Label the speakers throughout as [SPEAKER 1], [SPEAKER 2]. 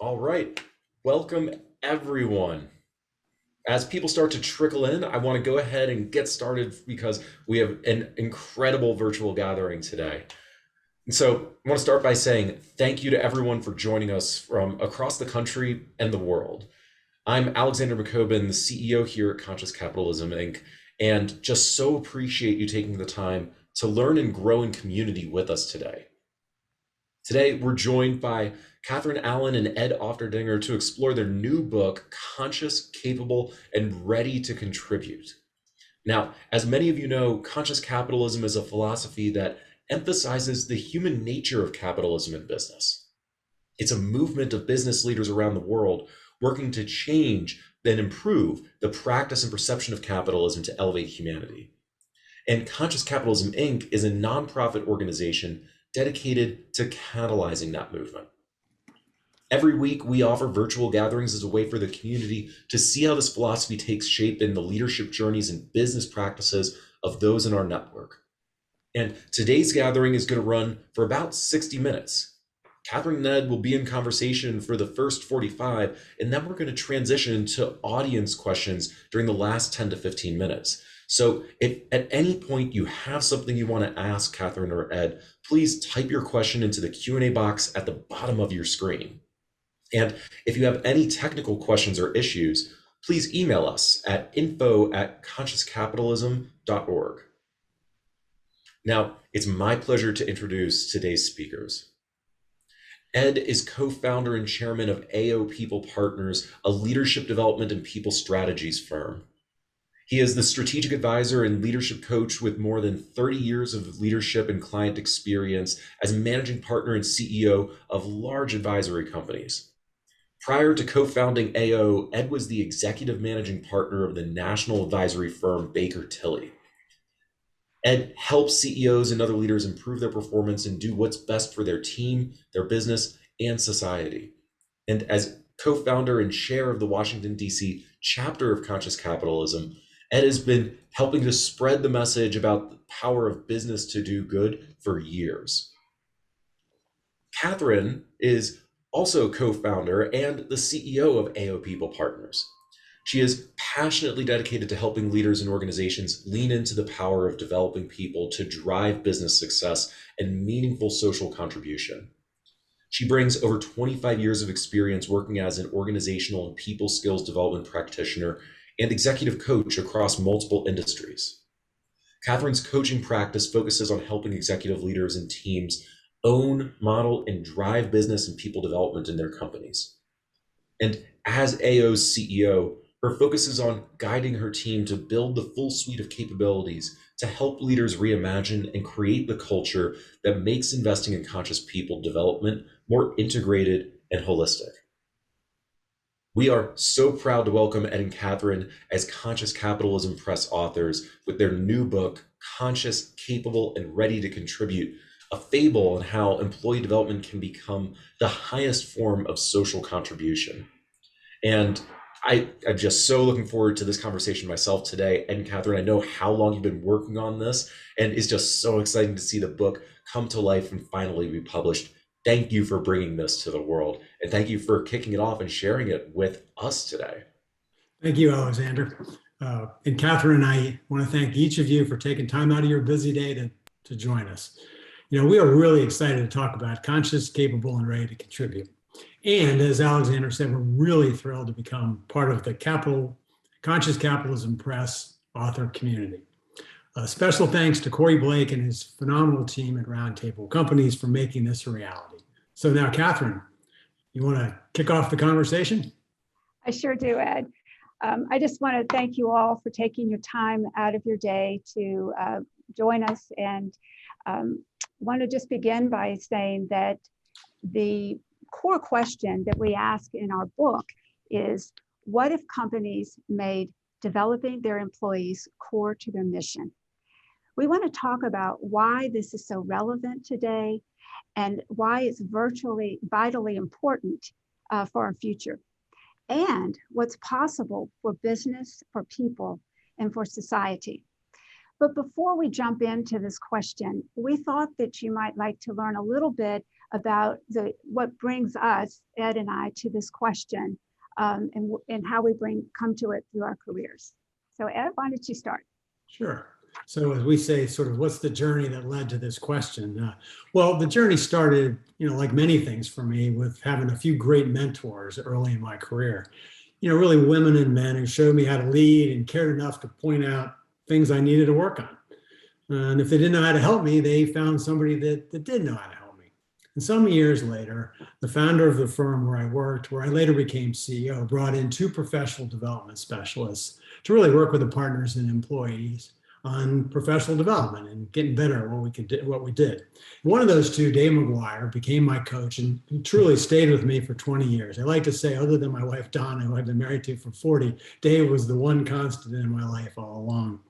[SPEAKER 1] All right. Welcome, everyone. As people start to trickle in, I want to go ahead and get started because we have an incredible virtual gathering today. And so I want to start by saying thank you to everyone for joining us from across the country and the world. I'm Alexander McCobin, the CEO here at Conscious Capitalism, Inc., and just so appreciate you taking the time to learn and grow in community with us today. Today, we're joined by Catherine Allen and Ed Offterdinger to explore their new book, Conscious, Capable, and Ready to Contribute. Now, as many of you know, conscious capitalism is a philosophy that emphasizes the human nature of capitalism and business. It's a movement of business leaders around the world working to change and improve the practice and perception of capitalism to elevate humanity. And Conscious Capitalism Inc. is a nonprofit organization dedicated to catalyzing that movement. Every week, we offer virtual gatherings as a way for the community to see how this philosophy takes shape in the leadership journeys and business practices of those in our network. And today's gathering is going to run for about 60 minutes. Catherine and Ned will be in conversation for the first 45, and then we're going to transition to audience questions during the last 10 to 15 minutes. So if at any point you have something you want to ask Catherine or Ed, please type your question into the Q&A box at the bottom of your screen. And if you have any technical questions or issues, please email us at info@consciouscapitalism.org. Now, it's my pleasure to introduce today's speakers. Ed is co-founder and chairman of AO People Partners, a leadership development and people strategies firm. He is the strategic advisor and leadership coach with more than 30 years of leadership and client experience as managing partner and CEO of large advisory companies. Prior to co-founding AO, Ed was the executive managing partner of the national advisory firm Baker Tilly. Ed helps CEOs and other leaders improve their performance and do what's best for their team, their business, and society. And as co-founder and chair of the Washington, D.C. chapter of Conscious Capitalism, Ed has been helping to spread the message about the power of business to do good for years. Catherine is also co-founder and the CEO of AO People Partners. She is passionately dedicated to helping leaders and organizations lean into the power of developing people to drive business success and meaningful social contribution. She brings over 25 years of experience working as an organizational and people skills development practitioner and executive coach across multiple industries. Catherine's coaching practice focuses on helping executive leaders and teams own, model, and drive business and people development in their companies. And as AO's CEO, her focus is on guiding her team to build the full suite of capabilities to help leaders reimagine and create the culture that makes investing in conscious people development more integrated and holistic. We are so proud to welcome Ed and Catherine as Conscious Capitalism Press authors with their new book, Conscious, Capable, and Ready to Contribute, a fable on how employee development can become the highest form of social contribution. And I'm just so looking forward to this conversation myself today. And Catherine, I know how long you've been working on this, and it's just so exciting to see the book come to life and finally be published. Thank you for bringing this to the world, and thank you for kicking it off and sharing it with us today.
[SPEAKER 2] Thank you, Alexander. And Catherine, I want to thank each of you for taking time out of your busy day to join us. You know, we are really excited to talk about conscious, capable, and ready to contribute. And as Alexander said, we're really thrilled to become part of the Conscious Capitalism Press author community. Special thanks to Corey Blake and his phenomenal team at Roundtable Companies for making this a reality. So now, Catherine, you want to kick off the conversation?
[SPEAKER 3] I sure do, Ed. I just want to thank you all for taking your time out of your day to join us, and want to just begin by saying that the core question that we ask in our book is, what if companies made developing their employees core to their mission? We want to talk about why this is so relevant today and why it's vitally important for our future, and what's possible for business, for people, and for society. But before we jump into this question, we thought that you might like to learn a little bit about what brings us, Ed and I, to this question, and how we come to it through our careers. So Ed, why don't you start?
[SPEAKER 2] Sure. So as we say, sort of what's the journey that led to this question? Well, the journey started, like many things for me, with having a few great mentors early in my career. Really women and men who showed me how to lead and cared enough to point out things I needed to work on. And if they didn't know how to help me, they found somebody that did know how to help me. And some years later, the founder of the firm where I worked, where I later became CEO, brought in 2 professional development specialists to really work with the partners and employees on professional development and getting better at what we did. One of those 2, Dave McGuire, became my coach and truly stayed with me for 20 years. I like to say, other than my wife, Donna, who I've been married to for 40, Dave was the one constant in my life all along.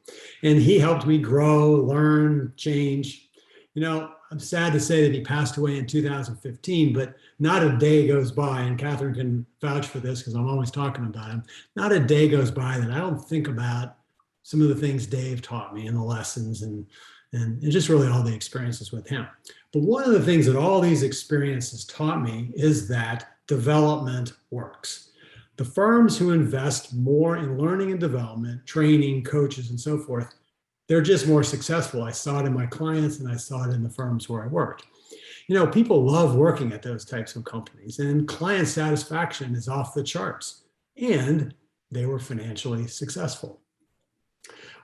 [SPEAKER 2] And he helped me grow, learn, change. I'm sad to say that he passed away in 2015, but not a day goes by, and Catherine can vouch for this because I'm always talking about him, not a day goes by that I don't think about some of the things Dave taught me and the lessons and just really all the experiences with him. But one of the things that all these experiences taught me is that development works. The firms who invest more in learning and development, training, coaches, and so forth, they're just more successful. I saw it in my clients and I saw it in the firms where I worked. People love working at those types of companies, and client satisfaction is off the charts, and they were financially successful.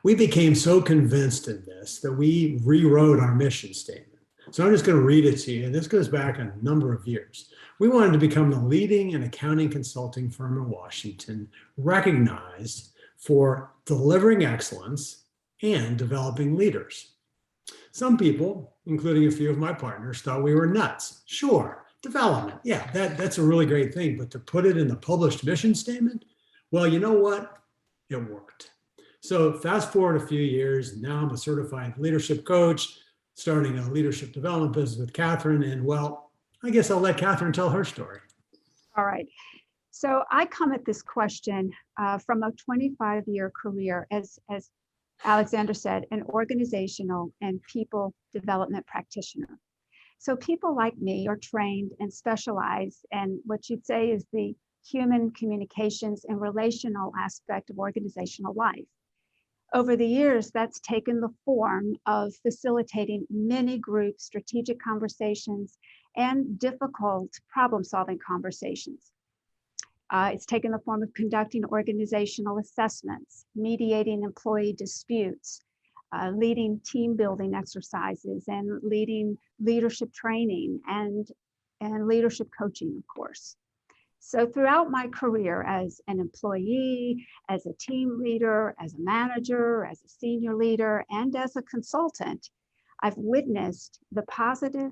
[SPEAKER 2] We became so convinced in this that we rewrote our mission statement. So I'm just going to read it to you. This goes back a number of years. We wanted to become the leading and accounting consulting firm in Washington, recognized for delivering excellence and developing leaders. Some people, including a few of my partners, thought we were nuts. Sure, development, yeah, that's a really great thing, but to put it in the published mission statement, well, you know what? It worked. So fast forward a few years, and now I'm a certified leadership coach, starting a leadership development business with Catherine, and well, I guess I'll let Catherine tell her story.
[SPEAKER 3] All right. So I come at this question from a 25-year career as Alexander said, an organizational and people development practitioner. So people like me are trained and specialized in what you'd say is the human communications and relational aspect of organizational life. Over the years, that's taken the form of facilitating many group strategic conversations and difficult problem-solving conversations. It's taken the form of conducting organizational assessments, mediating employee disputes, leading team building exercises, and leading leadership training and leadership coaching, of course. So throughout my career as an employee, as a team leader, as a manager, as a senior leader, and as a consultant, I've witnessed the positive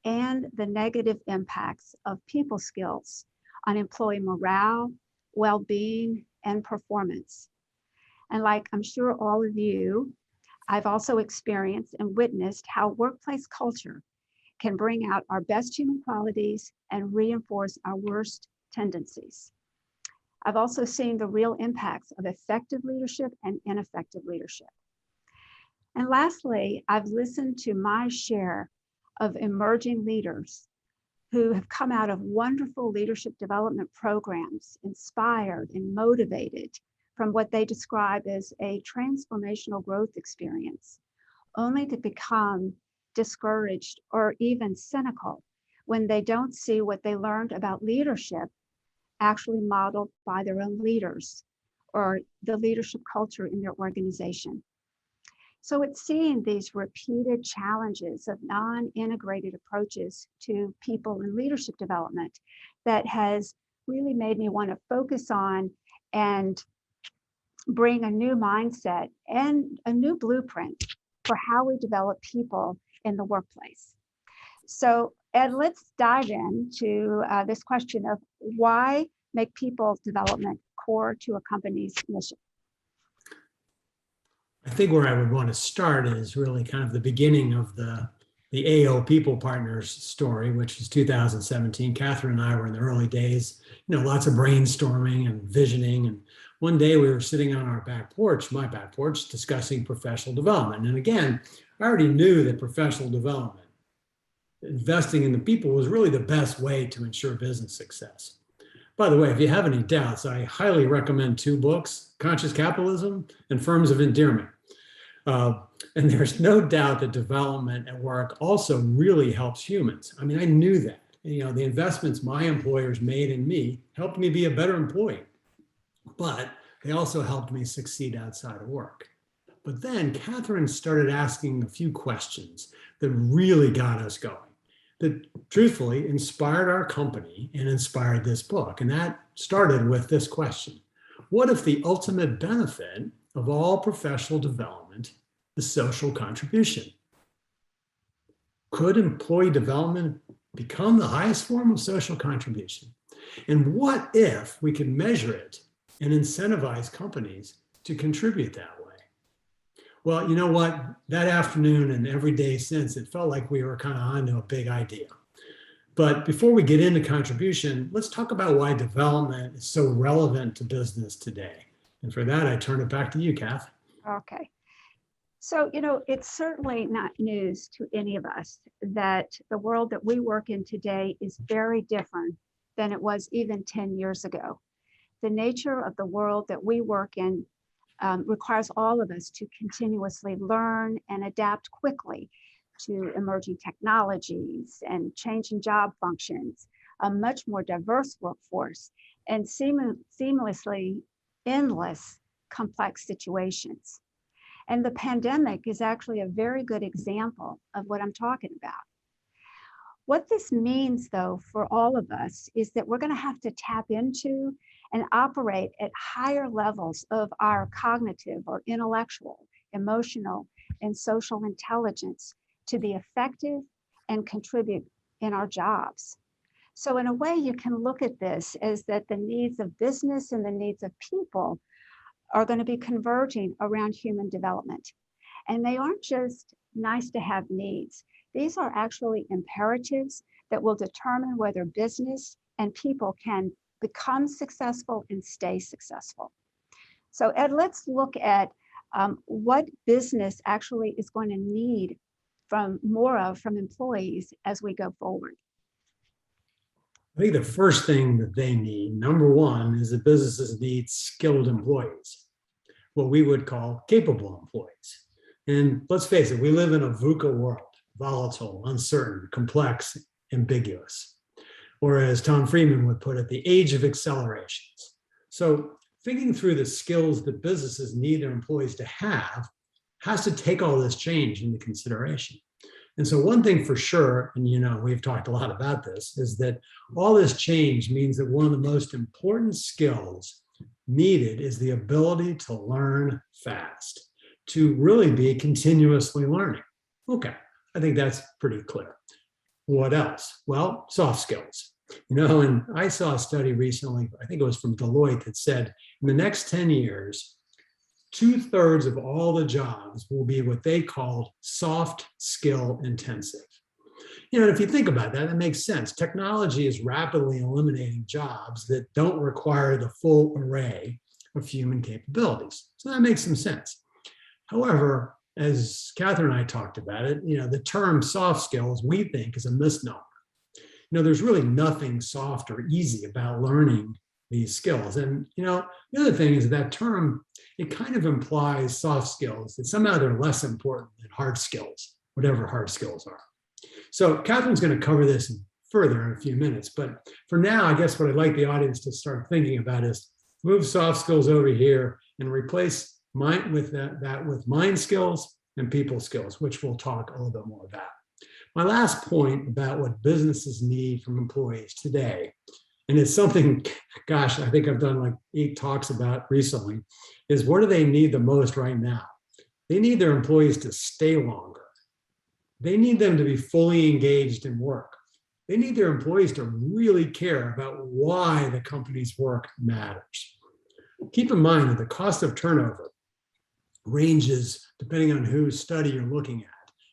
[SPEAKER 3] and the negative impacts of people skills on employee morale, well-being, and performance. And like I'm sure all of you, I've also experienced and witnessed how workplace culture can bring out our best human qualities and reinforce our worst tendencies. I've also seen the real impacts of effective leadership and ineffective leadership. And lastly, I've listened to my share of emerging leaders who have come out of wonderful leadership development programs, inspired and motivated from what they describe as a transformational growth experience, only to become discouraged or even cynical when they don't see what they learned about leadership actually modeled by their own leaders or the leadership culture in their organization. So it's seeing these repeated challenges of non-integrated approaches to people and leadership development that has really made me want to focus on and bring a new mindset and a new blueprint for how we develop people in the workplace. So Ed, let's dive into this question of why make people development core to a company's mission?
[SPEAKER 2] I think where I would want to start is really kind of the beginning of the AO People Partners story, which is 2017. Catherine and I were in the early days, lots of brainstorming and visioning. And One day we were sitting on our back porch, my back porch, discussing professional development. And again, I already knew that professional development, investing in the people, was really the best way to ensure business success. By the way, if you have any doubts, I highly recommend two books, Conscious Capitalism and Firms of Endearment. And there's no doubt that development at work also really helps humans. I mean, I knew that. You know, the investments my employers made in me helped me be a better employee, but they also helped me succeed outside of work. But then Catherine started asking a few questions that really got us going, that truthfully inspired our company and inspired this book. And that started with this question: what if the ultimate benefit of all professional development is social contribution? Could employee development become the highest form of social contribution? And what if we could measure it and incentivize companies to contribute that way? Well, you know what? That afternoon and every day since, it felt like we were kind of onto a big idea. But before we get into contribution, let's talk about why development is so relevant to business today. And for that, I turn it back to you, Kath.
[SPEAKER 3] Okay. So, you know, it's certainly not news to any of us that the world that we work in today is very different than it was even 10 years ago. The nature of the world that we work in requires all of us to continuously learn and adapt quickly to emerging technologies and changing job functions, a much more diverse workforce, and seamlessly endless complex situations. And the pandemic is actually a very good example of what I'm talking about. What this means, though, for all of us is that we're going to have to tap into and operate at higher levels of our cognitive or intellectual, emotional, and social intelligence to be effective and contribute in our jobs. So in a way, you can look at this as that the needs of business and the needs of people are going to be converging around human development. And they aren't just nice to have needs. These are actually imperatives that will determine whether business and people can become successful and stay successful. So Ed, let's look at what business actually is going to need from employees as we go forward.
[SPEAKER 2] I think the first thing that they need, number one, is that businesses need skilled employees, what we would call capable employees. And let's face it, we live in a VUCA world, volatile, uncertain, complex, ambiguous. Or as Tom Friedman would put it, the age of accelerations. So thinking through the skills that businesses need their employees to have has to take all this change into consideration. And so one thing for sure, and you know, we've talked a lot about this, is that all this change means that one of the most important skills needed is the ability to learn fast, to really be continuously learning. Okay, I think that's pretty clear. What else? Well, soft skills. You know, and I saw a study recently, I think it was from Deloitte, that said in the next 10 years, 2/3 of all the jobs will be what they call soft skill intensive. You know, if you think about that, that makes sense. Technology is rapidly eliminating jobs that don't require the full array of human capabilities. So that makes some sense. However, as Catherine and I talked about it, you know, the term soft skills, we think, is a misnomer. You know, there's really nothing soft or easy about learning these skills. And, you know, the other thing is that term, it kind of implies soft skills, that somehow they're less important than hard skills, whatever hard skills are. So Catherine's going to cover this further in a few minutes. But for now, I guess what I'd like the audience to start thinking about is move soft skills over here and replace mind with that with mind skills and people skills, which we'll talk a little bit more about. My last point about what businesses need from employees today, and it's something, gosh, I think I've done like 8 talks about recently, is what do they need the most right now? They need their employees to stay longer. They need them to be fully engaged in work. They need their employees to really care about why the company's work matters. Keep in mind that the cost of turnover ranges, depending on whose study you're looking at,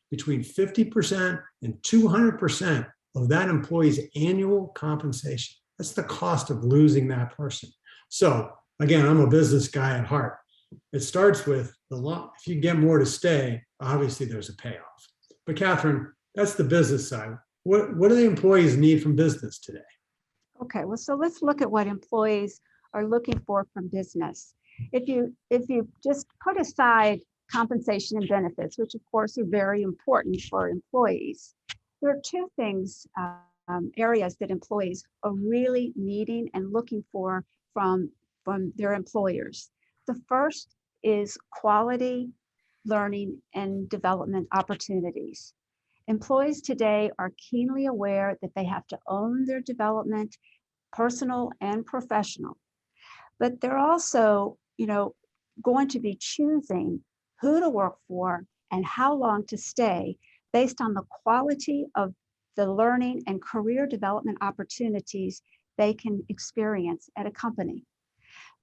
[SPEAKER 2] between 50% and 200% of that employee's annual compensation. That's the cost of losing that person. So again, I'm a business guy at heart. It starts with if you get more to stay, obviously there's a payoff. But Catherine, that's the business side. What do the employees need from business today?
[SPEAKER 3] Okay, well, so let's look at what employees are looking for from business. If you just put aside compensation and benefits, which of course are very important for employees, there are two things, areas that employees are really needing and looking for from their employers. The first is quality learning and development opportunities. Employees today are keenly aware that they have to own their development, personal and professional. But they're also, going to be choosing who to work for and how long to stay based on the quality of the learning and career development opportunities they can experience at a company.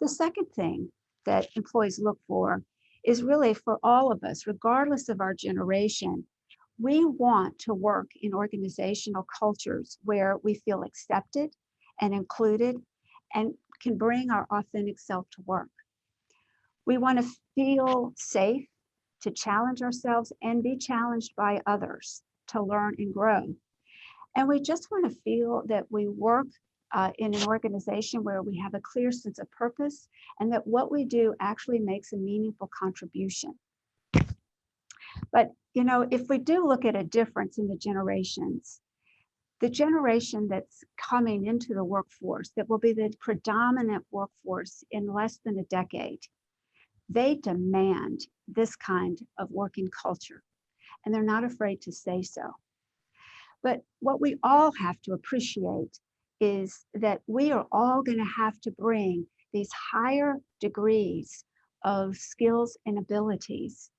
[SPEAKER 3] The second thing that employees look for is really for all of us, regardless of our generation. We want to work in organizational cultures where we feel accepted and included and can bring our authentic self to work. We want to feel safe to challenge ourselves and be challenged by others to learn and grow. And we just want to feel that we work in an organization where we have a clear sense of purpose and that what we do actually makes a meaningful contribution. But, if we do look at a difference in the generations, the generation that's coming into the workforce, that will be the predominant workforce in less than a decade, they demand this kind of working culture, and they're not afraid to say so. But what we all have to appreciate is that we are all going to have to bring these higher degrees of skills and abilities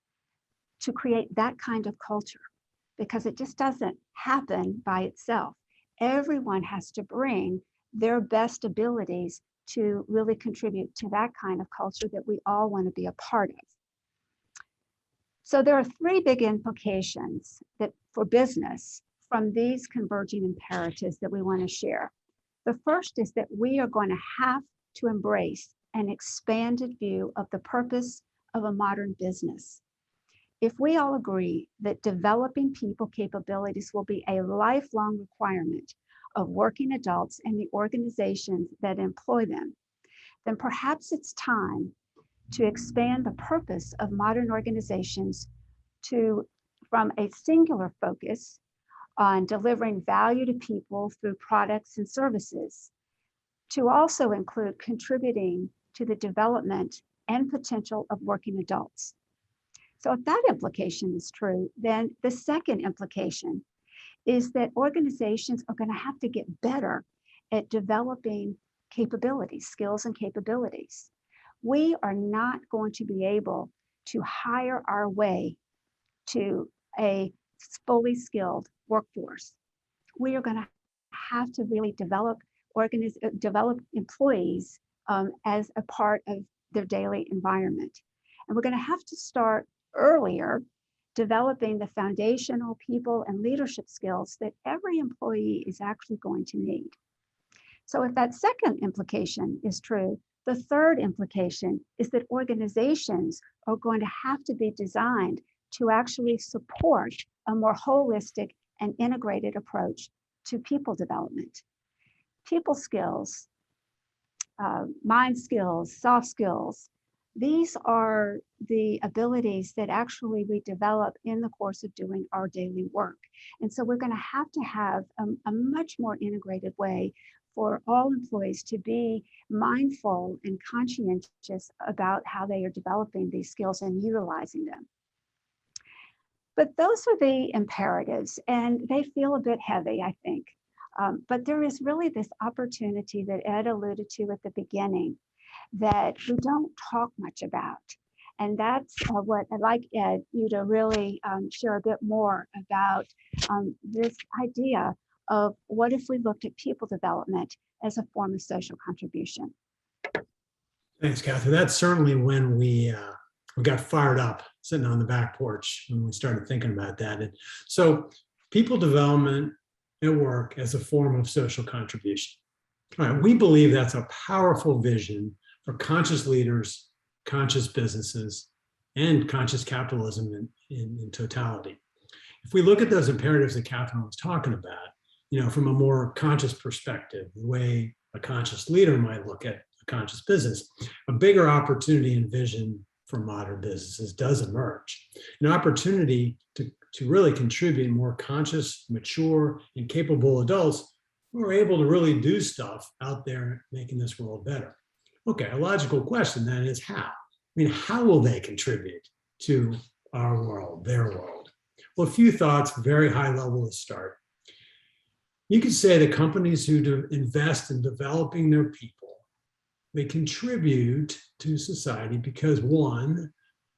[SPEAKER 3] to create that kind of culture, because it just doesn't happen by itself. Everyone has to bring their best abilities to really contribute to that kind of culture that we all want to be a part of. So there are three big implications that for business from these converging imperatives that we want to share. The first is that we are going to have to embrace an expanded view of the purpose of a modern business. If we all agree that developing people capabilities will be a lifelong requirement of working adults and the organizations that employ them, then perhaps it's time to expand the purpose of modern organizations from a singular focus on delivering value to people through products and services, to also include contributing to the development and potential of working adults. So if that implication is true, then the second implication is that organizations are going to have to get better at developing capabilities, skills and capabilities. We are not going to be able to hire our way to a fully skilled workforce. We are going to have to really develop employees as a part of their daily environment. And we're going to have to start earlier developing the foundational people and leadership skills that every employee is actually going to need. So if that second implication is true, the third implication is that organizations are going to have to be designed to actually support a more holistic and integrated approach to people development. People skills, mind skills, soft skills, these are the abilities that actually we develop in the course of doing our daily work. And so we're going to have a much more integrated way for all employees to be mindful and conscientious about how they are developing these skills and utilizing them. But those are the imperatives, and they feel a bit heavy, I think. But there is really this opportunity that Ed alluded to at the beginning that we don't talk much about. And that's what I'd like, Ed, you to really share a bit more about this idea of what if we looked at people development as a form of social contribution.
[SPEAKER 2] Thanks, Catherine. That's certainly when we got fired up sitting on the back porch when we started thinking about that. And so people development at work as a form of social contribution. All right, we believe that's a powerful vision are conscious leaders, conscious businesses, and conscious capitalism in totality. If we look at those imperatives that Catherine was talking about, from a more conscious perspective, the way a conscious leader might look at a conscious business, a bigger opportunity and vision for modern businesses does emerge. An opportunity to really contribute more conscious, mature, and capable adults who are able to really do stuff out there making this world better. Okay, a logical question then is how? How will they contribute to our world, their world? Well, a few thoughts, very high level to start. You could say that companies who invest in developing their people, they contribute to society because one,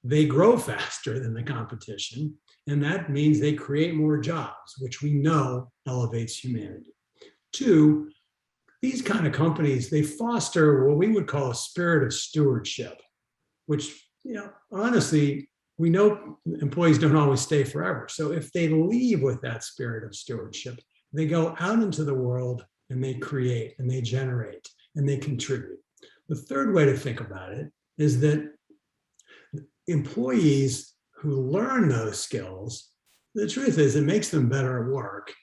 [SPEAKER 2] they grow faster than the competition, and that means they create more jobs, which we know elevates humanity. Two, these kind of companies, they foster what we would call a spirit of stewardship, which, honestly, we know employees don't always stay forever. So if they leave with that spirit of stewardship, they go out into the world and they create and they generate and they contribute. The third way to think about it is that employees who learn those skills, the truth is it makes them better at work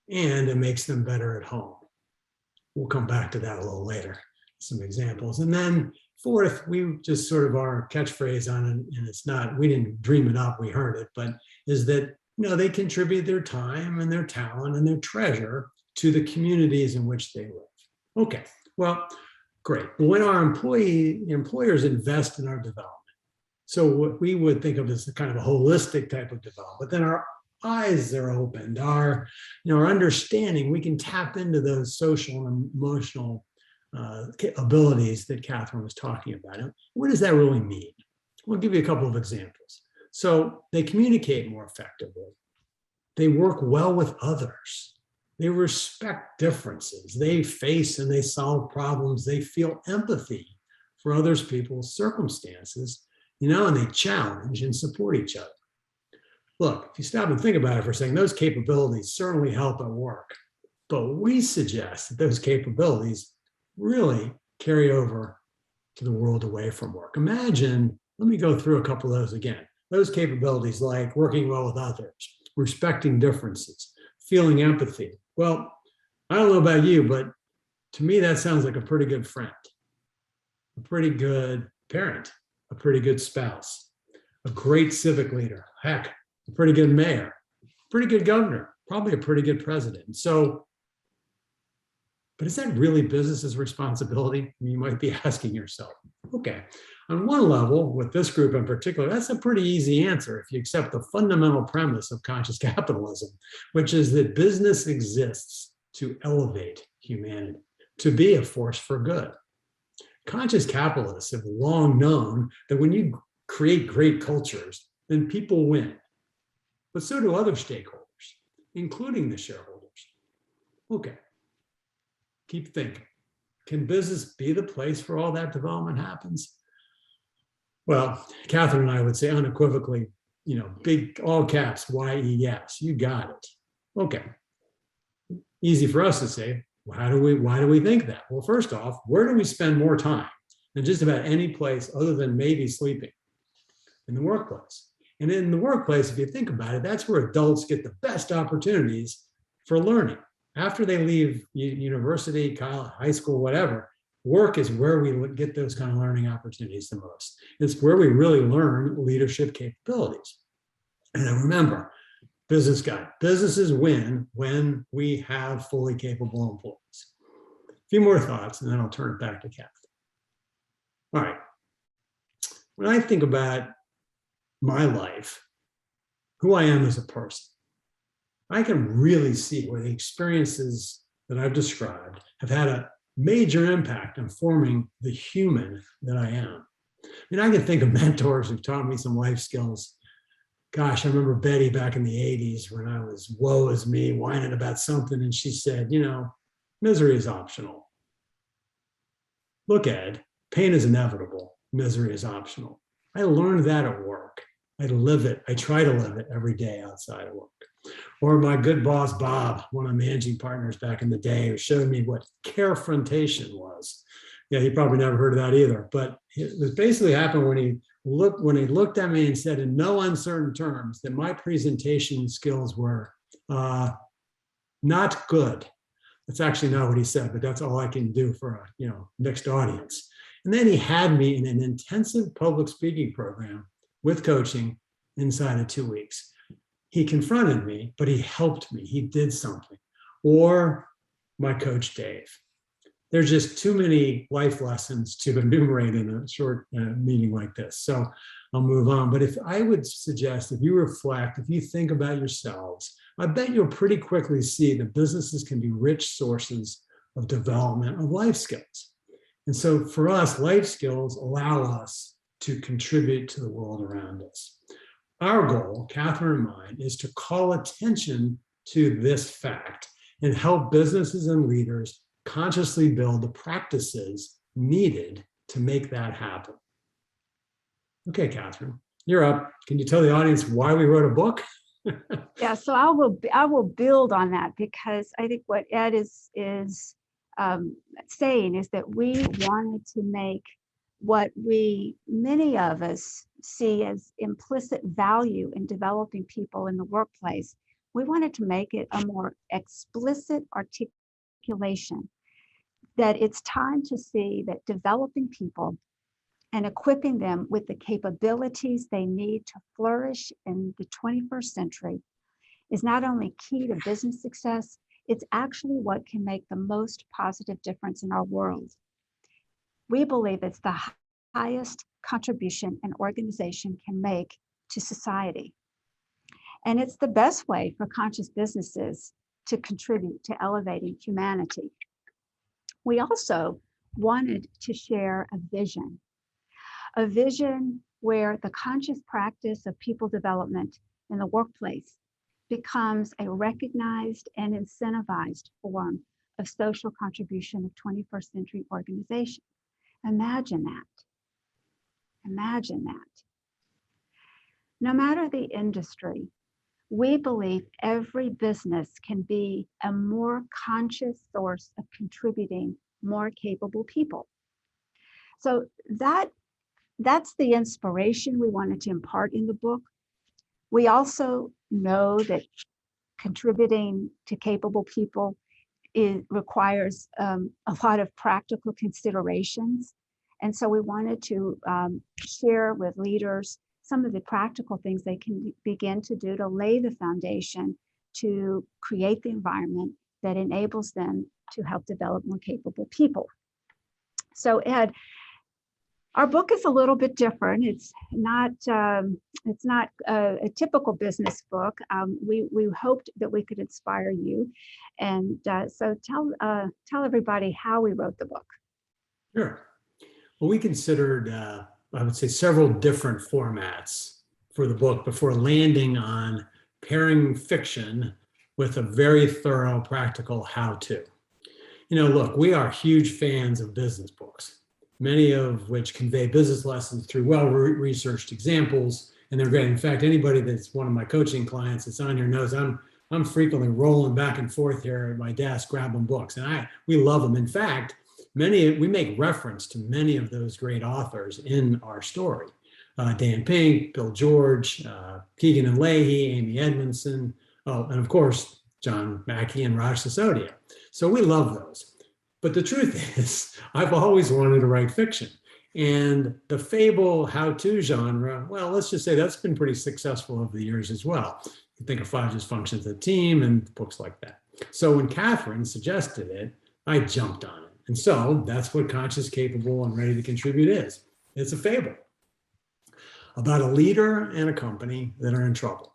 [SPEAKER 2] and it makes them better at home. We'll come back to that a little later, some examples. And then fourth, we just sort of our catchphrase on it, and it's not, we didn't dream it up, we heard it, but is that, they contribute their time and their talent and their treasure to the communities in which they live. Okay, well, great. But when our employers invest in our development, so what we would think of as a kind of a holistic type of development, then our eyes are opened, our understanding, we can tap into those social and emotional abilities that Catherine was talking about. And what does that really mean? We'll give you a couple of examples. So they communicate more effectively. They work well with others. They respect differences. They face and they solve problems. They feel empathy for others people's circumstances, and they challenge and support each other. Look, if you stop and think about it for a second, those capabilities certainly help at work. But we suggest that those capabilities really carry over to the world away from work. Imagine, let me go through a couple of those again. Those capabilities like working well with others, respecting differences, feeling empathy. Well, I don't know about you, but to me, that sounds like a pretty good friend, a pretty good parent, a pretty good spouse, a great civic leader, heck, a pretty good mayor, pretty good governor, probably a pretty good president. So, but is that really business's responsibility? You might be asking yourself. Okay, on one level, with this group in particular, that's a pretty easy answer if you accept the fundamental premise of conscious capitalism, which is that business exists to elevate humanity, to be a force for good. Conscious capitalists have long known that when you create great cultures, then people win. But so do other stakeholders, including the shareholders. Okay. Keep thinking. Can business be the place where all that development happens? Well, Catherine and I would say unequivocally, big all caps, yes, you got it. Okay. Easy for us to say, why do we think that? Well, first off, where do we spend more time than just about any place other than maybe sleeping? In the workplace. And in the workplace, if you think about it, that's where adults get the best opportunities for learning. After they leave university, college, high school, whatever, work is where we get those kind of learning opportunities the most. It's where we really learn leadership capabilities. And remember, businesses win when we have fully capable employees. A few more thoughts, and then I'll turn it back to Kathy. All right. When I think about my life, who I am as a person, I can really see where the experiences that I've described have had a major impact on forming the human that I am. I can think of mentors who've taught me some life skills. Gosh, I remember Betty back in the 80s when I was woe is me, whining about something, and she said, misery is optional. Look, Ed, pain is inevitable, misery is optional. I learned that at work. I live it. I try to live it every day outside of work. Or my good boss, Bob, one of my managing partners back in the day, who showed me what carefrontation was. Yeah, he probably never heard of that either. But it was basically happened when he looked at me and said in no uncertain terms that my presentation skills were not good. That's actually not what he said, but that's all I can do for a mixed audience. And then he had me in an intensive public speaking program with coaching inside of 2 weeks. He confronted me, but he helped me. He did something. Or my coach, Dave. There's just too many life lessons to enumerate in a short meeting like this. So I'll move on. But if I would suggest, if you reflect, if you think about yourselves, I bet you'll pretty quickly see that businesses can be rich sources of development of life skills. And so for us, life skills allow us to contribute to the world around us. Our goal, Catherine and mine, is to call attention to this fact and help businesses and leaders consciously build the practices needed to make that happen. Okay, Catherine, you're up. Can you tell the audience why we wrote a book?
[SPEAKER 3] Yeah, so I will build on that, because I think what Ed is saying is that we wanted to make what many of us see as implicit value in developing people in the workplace. We wanted to make it a more explicit articulation that it's time to see that developing people and equipping them with the capabilities they need to flourish in the 21st century is not only key to business success, it's actually what can make the most positive difference in our world. We believe it's the highest contribution an organization can make to society. And it's the best way for conscious businesses to contribute to elevating humanity. We also wanted to share a vision where the conscious practice of people development in the workplace becomes a recognized and incentivized form of social contribution of 21st century organization. Imagine that. Imagine that. No matter the industry, we believe every business can be a more conscious source of contributing more capable people. So that's the inspiration we wanted to impart in the book. We also know that contributing to capable people requires a lot of practical considerations. And so we wanted to share with leaders some of the practical things they can begin to do to lay the foundation to create the environment that enables them to help develop more capable people. So Ed, our book is a little bit different. It's not a typical business book. We hoped that we could inspire you, and so tell everybody how we wrote the book.
[SPEAKER 2] Sure. Well, we considered, I would say, several different formats for the book before landing on pairing fiction with a very thorough, practical how-to. Look, we are huge fans of business books, many of which convey business lessons through well-researched examples, and they're great. In fact, anybody that's one of my coaching clients that's on here knows I'm frequently rolling back and forth here at my desk, grabbing books, and we love them. In fact, we make reference to many of those great authors in our story. Dan Pink, Bill George, Keegan and Leahy, Amy Edmondson, and of course, John Mackey and Raj Sisodia. So we love those. But the truth is, I've always wanted to write fiction. And the fable how-to genre, well, let's just say that's been pretty successful over the years as well. You think of Five Dysfunctions of the Team and books like that. So when Catherine suggested it, I jumped on it. And so that's what Conscious, Capable, and Ready to Contribute is. It's a fable about a leader and a company that are in trouble.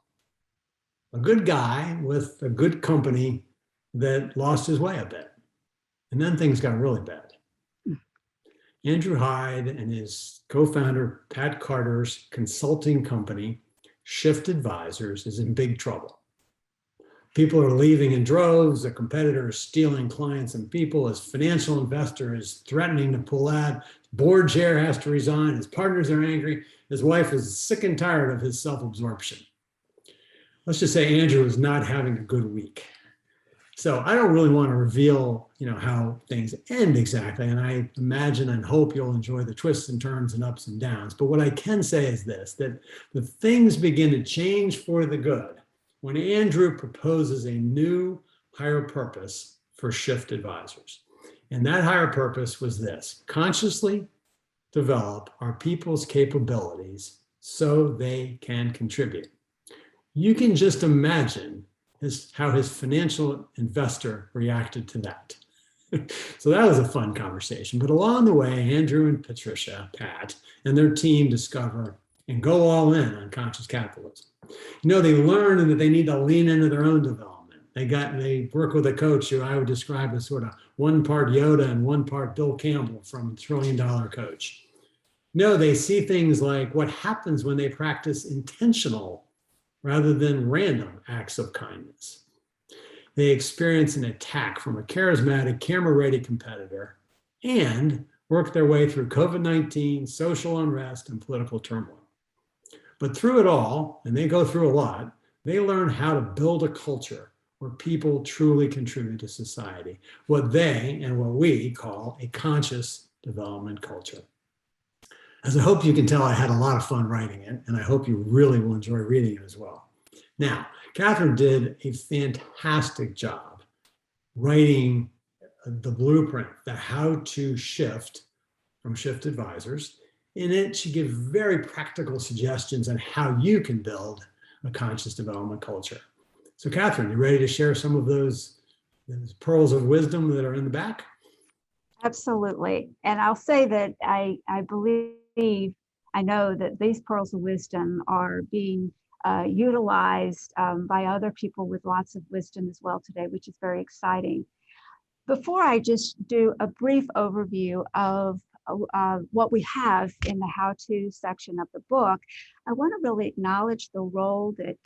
[SPEAKER 2] A good guy with a good company that lost his way a bit. And then things got really bad. Andrew Hyde and his co-founder, Pat Carter's consulting company, Shift Advisors, is in big trouble. People are leaving in droves. The competitor is stealing clients and people. His financial investor is threatening to pull out. Board chair has to resign. His partners are angry. His wife is sick and tired of his self-absorption. Let's just say Andrew is not having a good week. So I don't really want to reveal, how things end exactly. And I imagine and hope you'll enjoy the twists and turns and ups and downs. But what I can say is this, that the things begin to change for the good when Andrew proposes a new higher purpose for Shift advisors. And that higher purpose was this: consciously develop our people's capabilities so they can contribute. You can just imagine how his financial investor reacted to that. So that was a fun conversation. But along the way, Andrew and Pat, and their team discover and go all in on conscious capitalism. They learn that they need to lean into their own development. They work with a coach who I would describe as sort of one part Yoda and one part Bill Campbell from $1 Trillion Coach. They see things like what happens when they practice intentional rather than random acts of kindness. They experience an attack from a charismatic, camera-ready competitor and work their way through COVID-19, social unrest, and political turmoil. But through it all, and they go through a lot, they learn how to build a culture where people truly contribute to society, what they and what we call a conscious development culture. As I hope you can tell, I had a lot of fun writing it, and I hope you really will enjoy reading it as well. Now, Catherine did a fantastic job writing the blueprint, the how to shift from Shift Advisors. In it, she gives very practical suggestions on how you can build a conscious development culture. So, Catherine, you ready to share some of those pearls of wisdom that are in the back?
[SPEAKER 3] Absolutely. And I'll say that I believe, I know that these pearls of wisdom are being utilized by other people with lots of wisdom as well today, which is very exciting. Before I just do a brief overview of what we have in the how-to section of the book, I want to really acknowledge the role that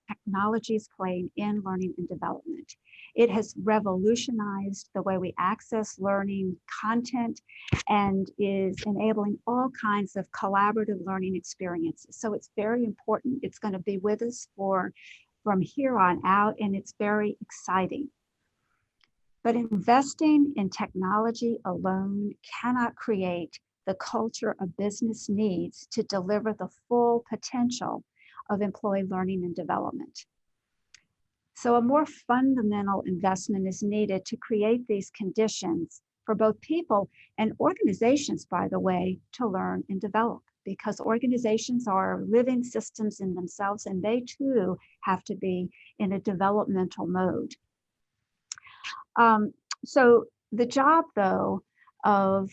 [SPEAKER 3] technology is playing in learning and development. It has revolutionized the way we access learning content and is enabling all kinds of collaborative learning experiences. So it's very important. It's going to be with us from here on out, and it's very exciting. But investing in technology alone cannot create the culture a business needs to deliver the full potential of employee learning and development. So a more fundamental investment is needed to create these conditions for both people and organizations, by the way, to learn and develop, because organizations are living systems in themselves, and they too have to be in a developmental mode. So the job, though, of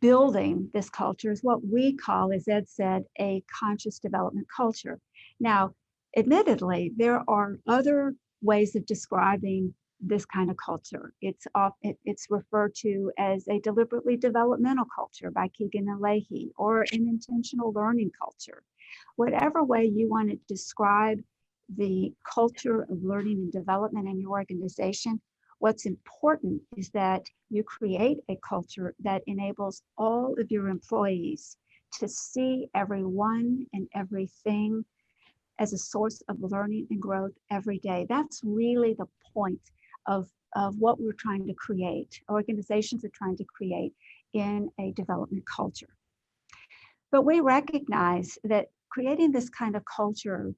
[SPEAKER 3] building this culture is what we call, as Ed said, a conscious development culture. Now, admittedly, there are other ways of describing this kind of culture. It's referred to as a deliberately developmental culture by Keegan and Leahy, or an intentional learning culture. Whatever way you want to describe the culture of learning and development in your organization, what's important is that you create a culture that enables all of your employees to see everyone and everything as a source of learning and growth every day. That's really the point of what we're trying to create, organizations are trying to create in a development culture. But we recognize that creating this kind of culture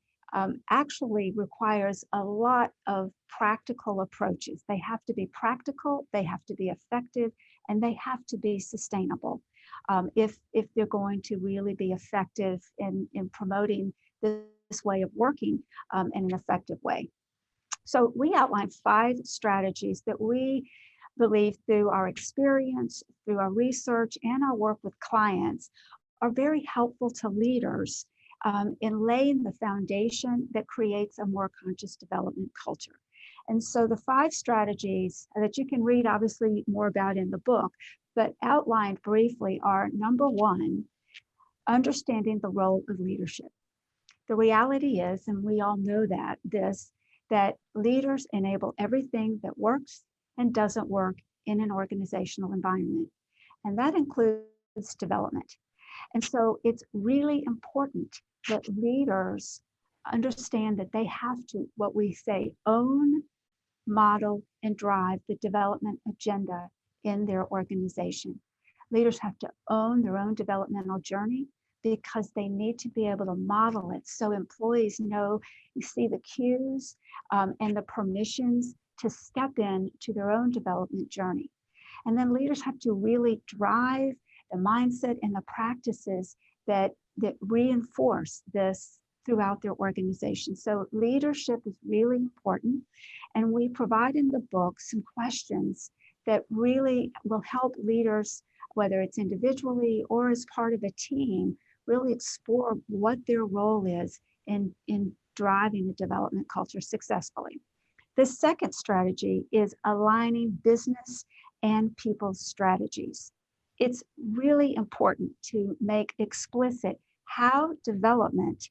[SPEAKER 3] actually requires a lot of practical approaches. They have to be practical, they have to be effective, and they have to be sustainable if they're going to really be effective in promoting this way of working in an effective way. So we outlined 5 strategies that we believe, through our experience, through our research, and our work with clients, are very helpful to leaders in laying the foundation that creates a more conscious development culture. And so the 5 strategies that you can read obviously more about in the book, but outlined briefly, are: number 1, understanding the role of leadership. The reality is, and we all know that leaders enable everything that works and doesn't work in an organizational environment. And that includes development. And so it's really important that leaders understand that they have to, what we say, own, model, and drive the development agenda in their organization. Leaders have to own their own developmental journey because they need to be able to model it so employees know, you see the cues and the permissions to step in to their own development journey. And then leaders have to really drive the mindset and the practices that reinforce this throughout their organization. So leadership is really important. And we provide in the book some questions that really will help leaders, whether it's individually or as part of a team, really explore what their role is in driving the development culture successfully. The second strategy is aligning business and people's strategies. It's really important to make explicit how development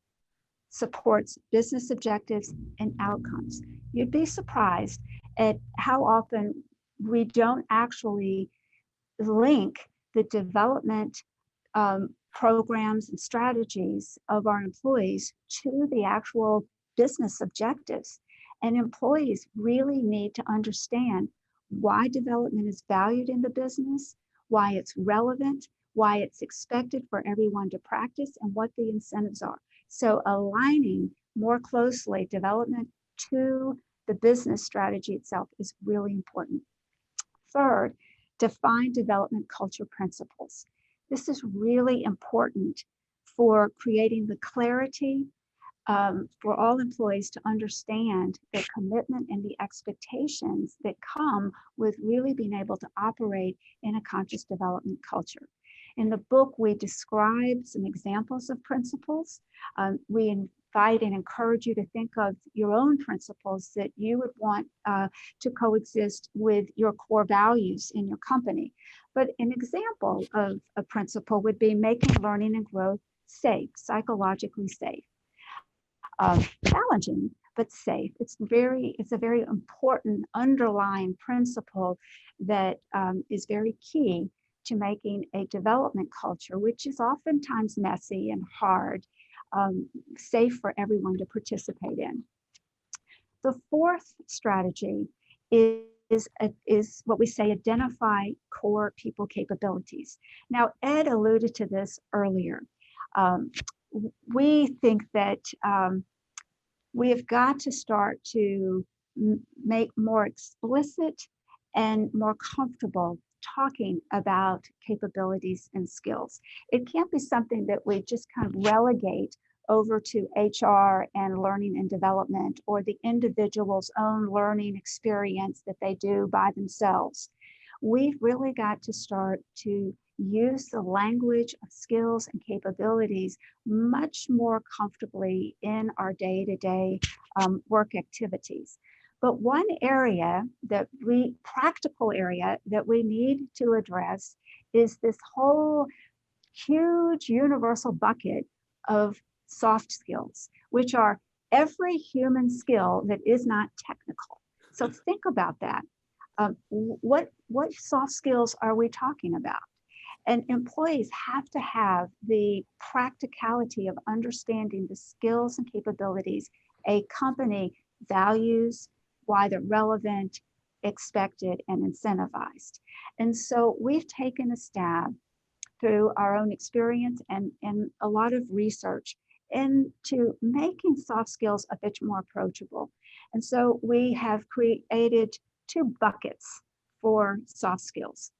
[SPEAKER 3] supports business objectives and outcomes. You'd be surprised at how often we don't actually link the development programs and strategies of our employees to the actual business objectives. And employees really need to understand why development is valued in the business, why it's relevant, why it's expected for everyone to practice, and what the incentives are. So aligning more closely development to the business strategy itself is really important. Third, define development culture principles. This is really important for creating the clarity for all employees to understand the commitment and the expectations that come with really being able to operate in a conscious development culture. In the book, we describe some examples of principles. We invite and encourage you to think of your own principles that you would want to coexist with your core values in your company. But an example of a principle would be making learning and growth safe, psychologically safe. Challenging, but safe. It's a very important underlying principle that is very key to making a development culture, which is oftentimes messy and hard, safe for everyone to participate in. The fourth strategy is what we say, identify core people capabilities. Now, Ed alluded to this earlier. We think that we have got to start to make more explicit and more comfortable talking about capabilities and skills. It can't be something that we just kind of relegate over to HR and learning and development, or the individual's own learning experience that they do by themselves. We've really got to start to use the language of skills and capabilities much more comfortably in our day-to-day work activities. But one practical area that we need to address is this whole huge universal bucket of soft skills, which are every human skill that is not technical. So think about that. What soft skills are we talking about? And employees have to have the practicality of understanding the skills and capabilities a company values, why they're relevant, expected, and incentivized. And so we've taken a stab through our own experience and a lot of research into making soft skills a bit more approachable. And so we have created two buckets for soft skills.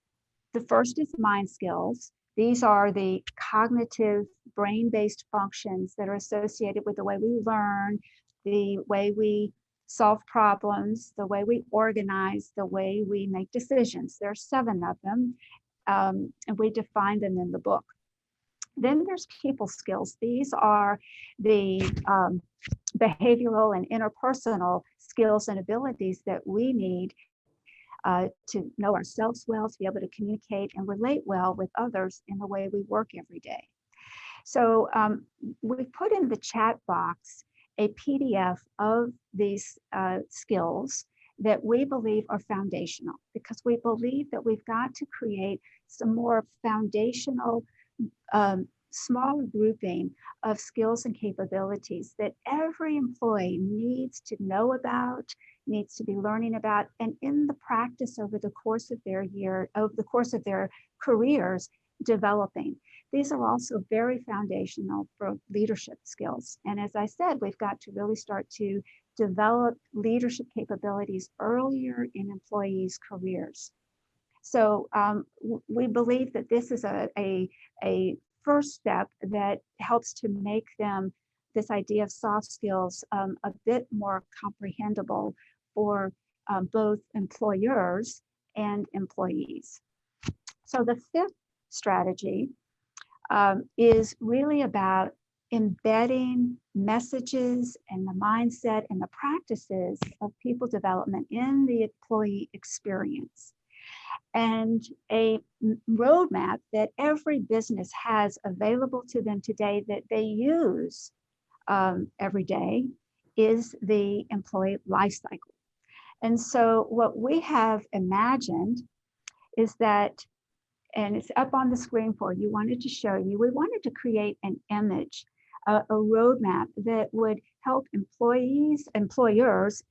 [SPEAKER 3] The first is mind skills. These are the cognitive brain-based functions that are associated with the way we learn, the way we solve problems, the way we organize, the way we make decisions. There are 7 of them, and we define them in the book. Then there's people skills. These are the behavioral and interpersonal skills and abilities that we need to know ourselves well, to be able to communicate and relate well with others in the way we work every day. So we put in the chat box a PDF of these skills that we believe are foundational, because we believe that we've got to create some more foundational smaller grouping of skills and capabilities that every employee needs to know about, needs to be learning about, and in the practice over the course of their careers, developing. These are also very foundational for leadership skills. And as I said, we've got to really start to develop leadership capabilities earlier in employees' careers. So we believe that this is a first step that helps to make them, this idea of soft skills, a bit more comprehensible for both employers and employees. So the fifth strategy is really about embedding messages and the mindset and the practices of people development in the employee experience. And a roadmap that every business has available to them today that they use every day is the employee life cycle. And so what we have imagined is that, and it's up on the screen for you, wanted to show you, we wanted to create an image, a roadmap that would help employers,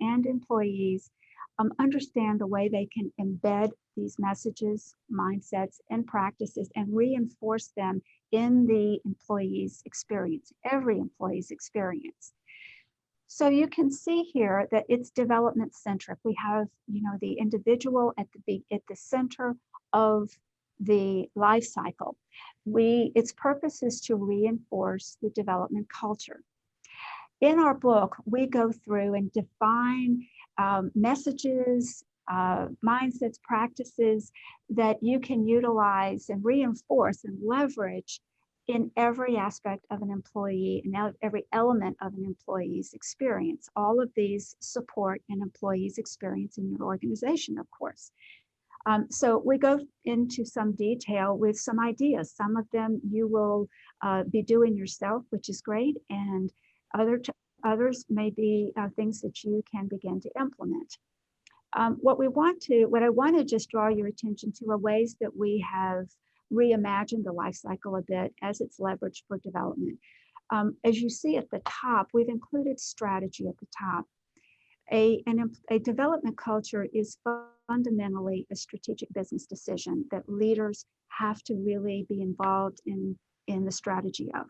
[SPEAKER 3] and employees understand the way they can embed these messages, mindsets, and practices and reinforce them in the employee's experience, every employee's experience. So you can see here that it's development centric. We have, the individual at the center of the life cycle. Its purpose is to reinforce the development culture. In our book, we go through and define messages, mindsets, practices that you can utilize and reinforce and leverage in every aspect of an employee and every element of an employee's experience. All of these support an employee's experience in your organization, of course. So we go into some detail with some ideas. Some of them you will be doing yourself, which is great, and others may be things that you can begin to implement. What I want to just draw your attention to are ways that we have reimagined the life cycle a bit as it's leveraged for development. As you see at the top, we've included strategy at the top. A development culture is fundamentally a strategic business decision that leaders have to really be involved in the strategy of.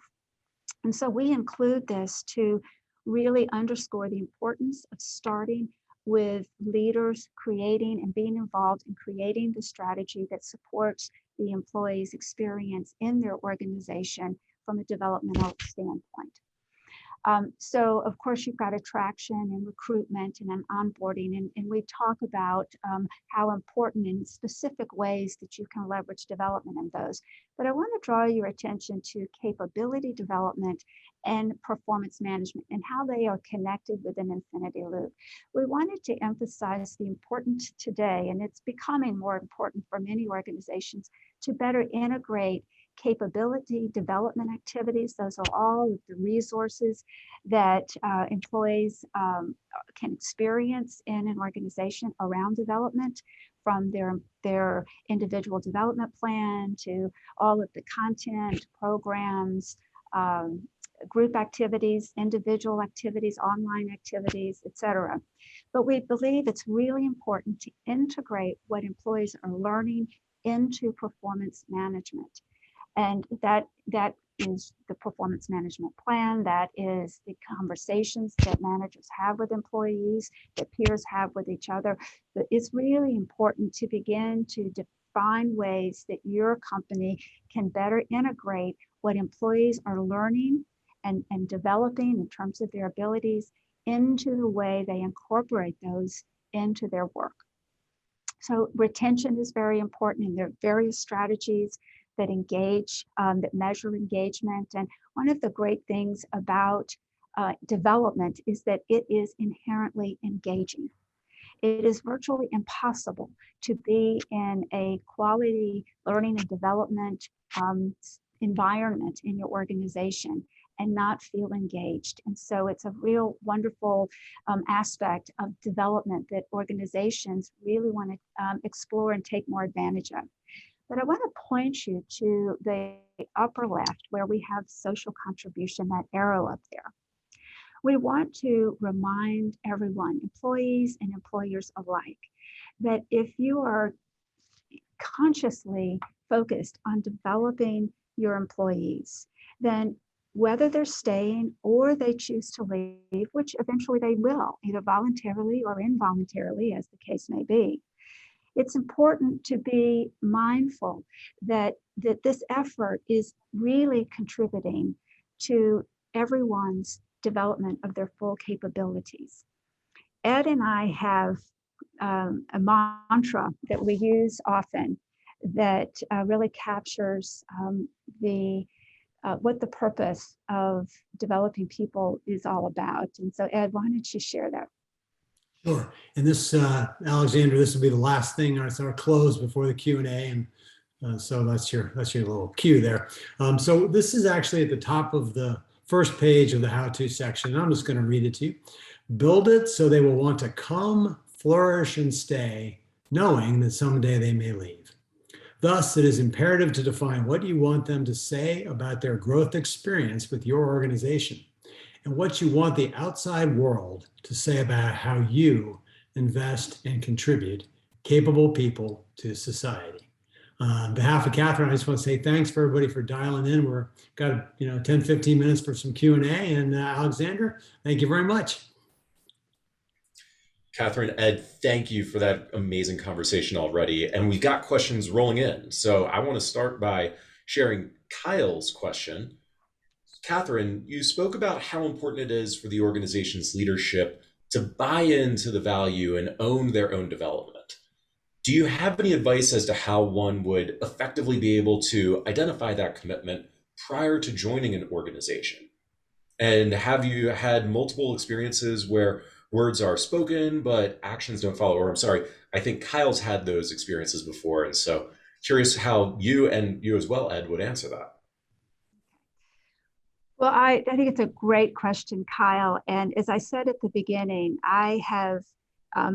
[SPEAKER 3] And so we include this to really underscore the importance of starting with leaders creating and being involved in creating the strategy that supports the employee's experience in their organization from a developmental standpoint. So of course, you've got attraction and recruitment and onboarding, and we talk about how important in specific ways that you can leverage development in those. But I want to draw your attention to capability development and performance management and how they are connected with an infinity loop. We wanted to emphasize the importance today, and it's becoming more important for many organizations, to better integrate capability development activities. Those are all of the resources that employees can experience in an organization around development, from their individual development plan to all of the content, programs, group activities, individual activities, online activities, etc. But we believe it's really important to integrate what employees are learning into performance management. And that is the performance management plan. That is the conversations that managers have with employees, that peers have with each other. But it's really important to begin to define ways that your company can better integrate what employees are learning and developing in terms of their abilities into the way they incorporate those into their work. So retention is very important, and there are various strategies that engage, that measure engagement. And one of the great things about development is that it is inherently engaging. It is virtually impossible to be in a quality learning and development environment in your organization and not feel engaged. And so it's a real wonderful aspect of development that organizations really want to explore and take more advantage of. But I want to point you to the upper left where we have social contribution, that arrow up there. We want to remind everyone, employees and employers alike, that if you are consciously focused on developing your employees, then whether they're staying or they choose to leave, which eventually they will, either voluntarily or involuntarily, as the case may be, it's important to be mindful that this effort is really contributing to everyone's development of their full capabilities. Ed and I have a mantra that we use often that really captures what the purpose of developing people is all about. And so, Ed, why don't you share that?
[SPEAKER 2] Sure. And this, Alexander, this will be the last thing. It's our close before the Q&A. And so that's your little cue there. So this is actually at the top of the first page of the how-to section. I'm just going to read it to you. Build it so they will want to come, flourish, and stay, knowing that someday they may leave. Thus, it is imperative to define what you want them to say about their growth experience with your organization and what you want the outside world to say about how you invest and contribute capable people to society. On behalf of Catherine, I just want to say thanks for everybody for dialing in. We're got 10, 15 minutes for some Q&A. And Alexander, thank you very much.
[SPEAKER 1] Catherine, Ed, thank you for that amazing conversation already. And we've got questions rolling in. So I want to start by sharing Kyle's question. Catherine, you spoke about how important it is for the organization's leadership to buy into the value and own their own development. Do you have any advice as to how one would effectively be able to identify that commitment prior to joining an organization? And have you had multiple experiences where words are spoken, but actions don't follow? Or I'm sorry, I think Kyle's had those experiences before. And so curious how you and you as well, Ed, would answer that.
[SPEAKER 3] Well, I think it's a great question, Kyle. And as I said at the beginning, I have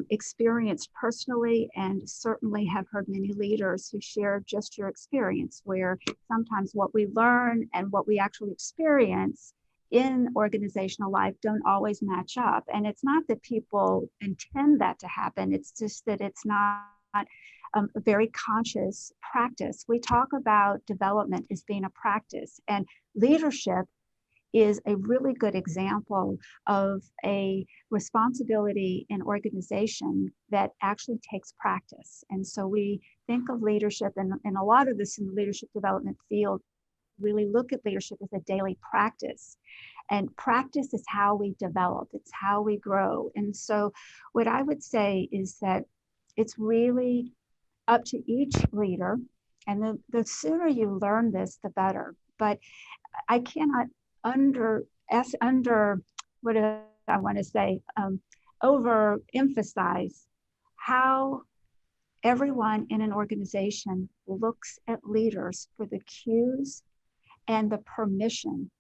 [SPEAKER 3] experienced personally and certainly have heard many leaders who share just your experience, where sometimes what we learn and what we actually experience in organizational life don't always match up. And it's not that people intend that to happen. It's just that it's not a very conscious practice. We talk about development as being a practice, and leadership is a really good example of a responsibility in organization that actually takes practice. And so we think of leadership, and a lot of this in the leadership development field really look at leadership as a daily practice. And practice is how we develop, it's how we grow. And so what I would say is that it's really up to each leader, and the sooner you learn this, the better. But I cannot what do I want to say, overemphasize how everyone in an organization looks at leaders for the cues and the permission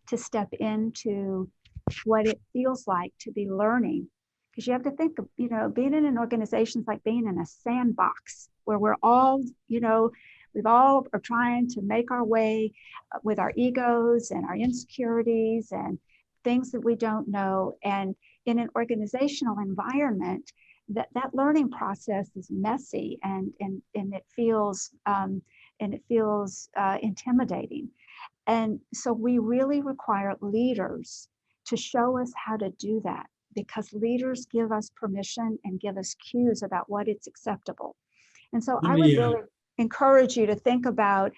[SPEAKER 3] to step into what it feels like to be learning. Because you have to think of, being in an organization is like being in a sandbox where we're all, we all are trying to make our way with our egos and our insecurities and things that we don't know. And in an organizational environment, that learning process is messy and it feels intimidating. And so we really require leaders to show us how to do that, because leaders give us permission and give us cues about what is acceptable. And so I would really encourage you to think about,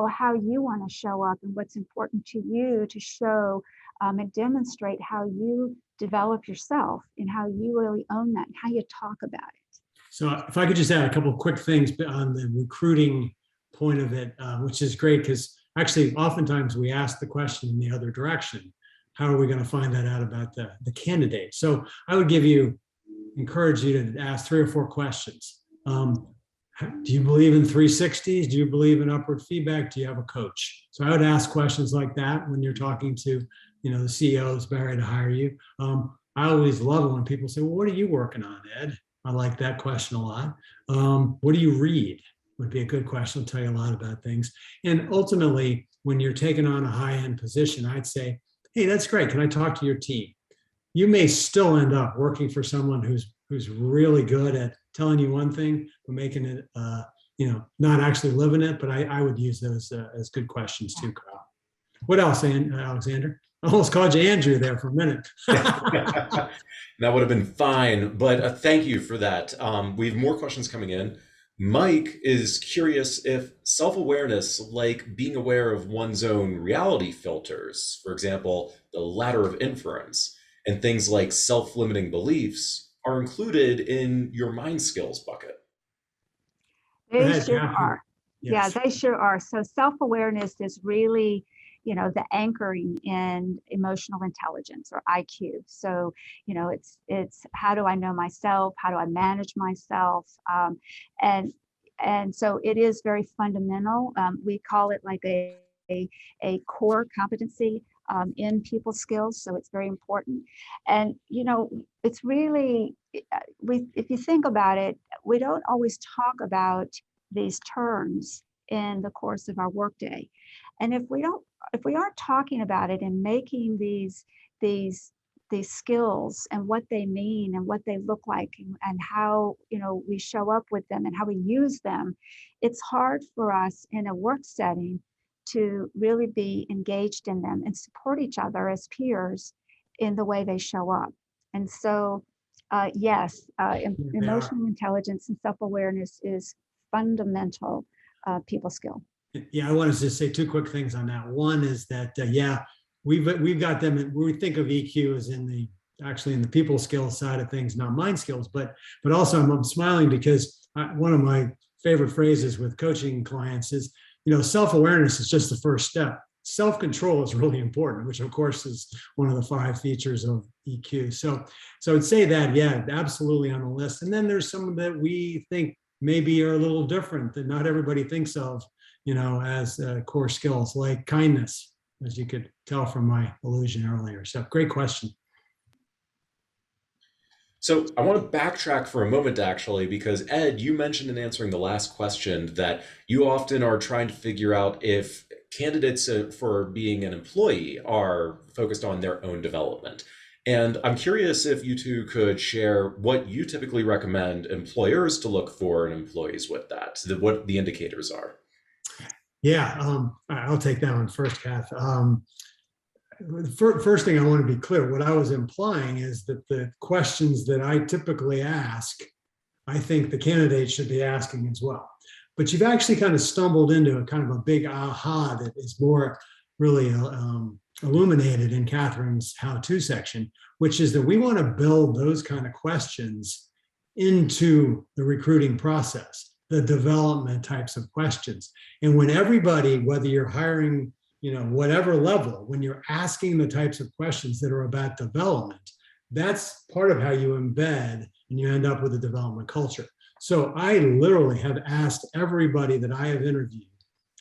[SPEAKER 3] how you want to show up and what's important to you to show and demonstrate how you develop yourself and how you really own that and how you talk about it.
[SPEAKER 2] So if I could just add a couple of quick things on the recruiting point of it, which is great, because actually oftentimes we ask the question in the other direction. How are we going to find that out about the candidate? So I would encourage you to ask 3 or 4 questions. Do you believe in 360s? Do you believe in upward feedback? Do you have a coach? So I would ask questions like that when you're talking to, the CEOs ready to hire you. I always love it when people say, well, what are you working on, Ed? I like that question a lot. What do you read? would be a good question. It'll tell you a lot about things. And ultimately, when you're taking on a high-end position, I'd say, hey, that's great. Can I talk to your team? You may still end up working for someone who's really good at telling you one thing, but making it, not actually living it. But I would use those as good questions too, Carl. What else, Alexander? I almost called you Andrew there for a minute.
[SPEAKER 1] That would have been fine, but thank you for that. We have more questions coming in. Mike is curious if self-awareness, like being aware of one's own reality filters, for example, the ladder of inference, and things like self-limiting beliefs, are included in your mind skills bucket.
[SPEAKER 3] They
[SPEAKER 2] ahead,
[SPEAKER 3] sure
[SPEAKER 2] Catherine.
[SPEAKER 3] are. Yeah,
[SPEAKER 2] Yes.
[SPEAKER 3] they sure are. So self-awareness is really, the anchoring in emotional intelligence, or IQ. So, it's how do I know myself? How do I manage myself? And so it is very fundamental. We call it like a core competency in people skills. So it's very important. And, it's really, if you think about it, we don't always talk about these terms in the course of our workday. And if we aren't talking about it and making these skills and what they mean and what they look like, and how we show up with them and how we use them, it's hard for us in a work setting to really be engaged in them and support each other as peers in the way they show up. And so, yes, emotional intelligence and self-awareness is fundamental people skill.
[SPEAKER 2] Yeah, I want to just say two quick things on that. One is that, we've got them. We think of EQ as in the people skills side of things, not mind skills. But also, I'm smiling because one of my favorite phrases with coaching clients is, self-awareness is just the first step. Self-control is really important, which of course is one of the 5 features of EQ. So I'd say that, yeah, absolutely on the list. And then there's some that we think maybe are a little different that not everybody thinks of, as core skills, like kindness, as you could tell from my allusion earlier. So great question.
[SPEAKER 1] So I want to backtrack for a moment, actually, because Ed, you mentioned in answering the last question that you often are trying to figure out if candidates for being an employee are focused on their own development. And I'm curious if you two could share what you typically recommend employers to look for in employees with that, what the indicators are.
[SPEAKER 2] Yeah, I'll take that one first, Kath. First thing I want to be clear, what I was implying is that the questions that I typically ask, I think the candidate should be asking as well. But you've actually kind of stumbled into a kind of a big aha that is more really illuminated in Catherine's how-to section, which is that we want to build those kind of questions into the recruiting process, the development types of questions. And when everybody, whether you're hiring, whatever level, when you're asking the types of questions that are about development, that's part of how you embed and you end up with a development culture. So I literally have asked everybody that I have interviewed.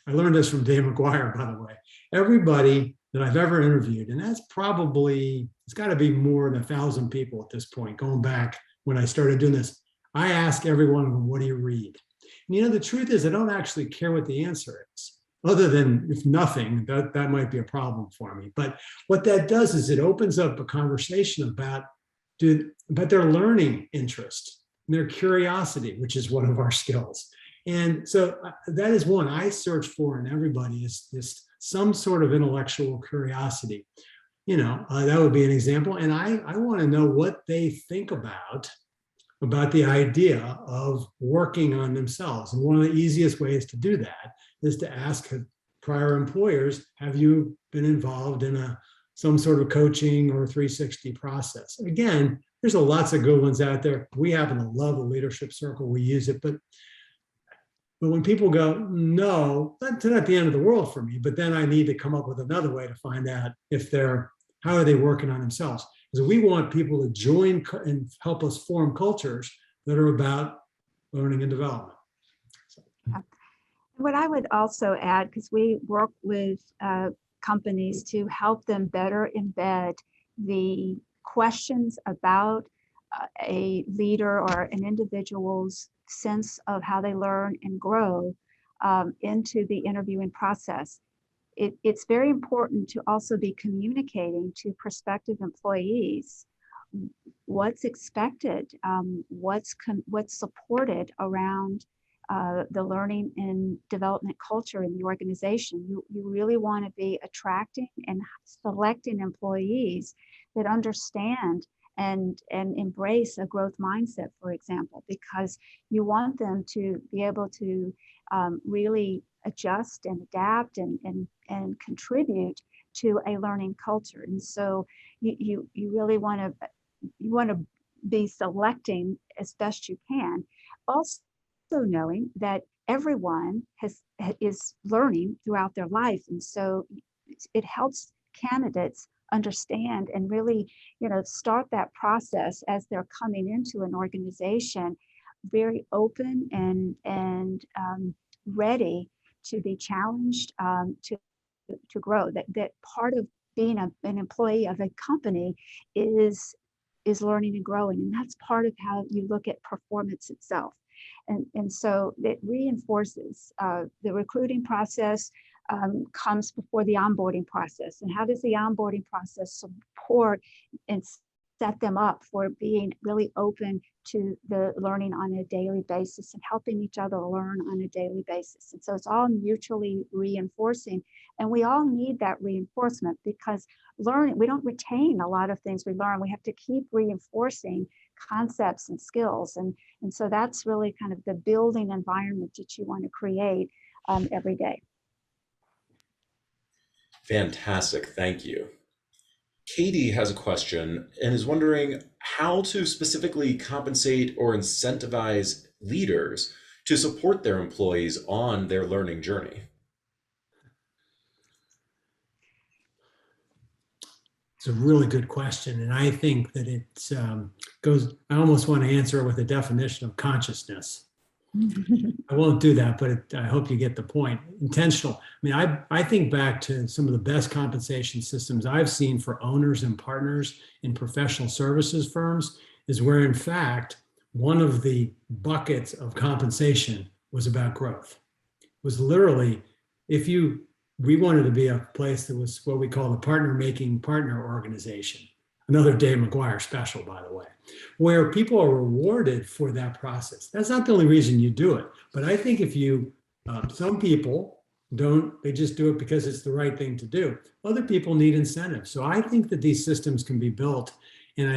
[SPEAKER 2] I learned this from Dave McGuire, by the way. Everybody that I've ever interviewed, and that's probably, it's got to be more than 1,000 people at this point, going back when I started doing this. I ask every one of them, what do you read? And the truth is, I don't actually care what the answer is, other than if nothing, that might be a problem for me. But what that does is it opens up a conversation about their learning interest, their curiosity, which is one of our skills. And so that is one I search for in everybody, is this some sort of intellectual curiosity. That would be an example. And I want to know what they think about the idea of working on themselves. And one of the easiest ways to do that is to ask prior employers, have you been involved in some sort of coaching or 360 process? Again, there's lots of good ones out there. We happen to love the leadership circle. We use it, but when people go, no, that's not the end of the world for me, but then I need to come up with another way to find out how are they working on themselves? Because we want people to join and help us form cultures that are about learning and development.
[SPEAKER 3] Yeah. What I would also add, because we work with companies to help them better embed the questions about a leader or an individual's sense of how they learn and grow into the interviewing process. It's very important to also be communicating to prospective employees what's expected, what's supported around the learning and development culture in the organization. You really want to be attracting and selecting employees that understand and embrace a growth mindset, for example, because you want them to be able to really adjust and adapt and contribute to a learning culture. And so you really want to be selecting as best you can. Also knowing that everyone is learning throughout their life, and so it helps candidates understand and really, start that process as they're coming into an organization very open and ready to be challenged, to grow. That part of being an employee of a company is learning and growing, and that's part of how you look at performance itself. And so it reinforces the recruiting process comes before the onboarding process. And how does the onboarding process support and set them up for being really open to the learning on a daily basis and helping each other learn on a daily basis? And so it's all mutually reinforcing. And we all need that reinforcement, because learning, we don't retain a lot of things we learn. We have to keep reinforcing concepts and skills. And so that's really kind of the building environment that you want to create every day.
[SPEAKER 1] Fantastic. Thank you. Katie has a question and is wondering how to specifically compensate or incentivize leaders to support their employees on their learning journey.
[SPEAKER 2] It's a really good question. And I think that it I almost want to answer it with a definition of consciousness. I won't do that, but I hope you get the point. Intentional. I mean, I think back to some of the best compensation systems I've seen for owners and partners in professional services firms is where, in fact, one of the buckets of compensation was about growth. It was literally, we wanted to be a place that was what we call the partner-making partner organization. Another Dave McGuire special, by the way, where people are rewarded for that process. That's not the only reason you do it. But I think if some people they just do it because it's the right thing to do. Other people need incentives. So I think that these systems can be built, and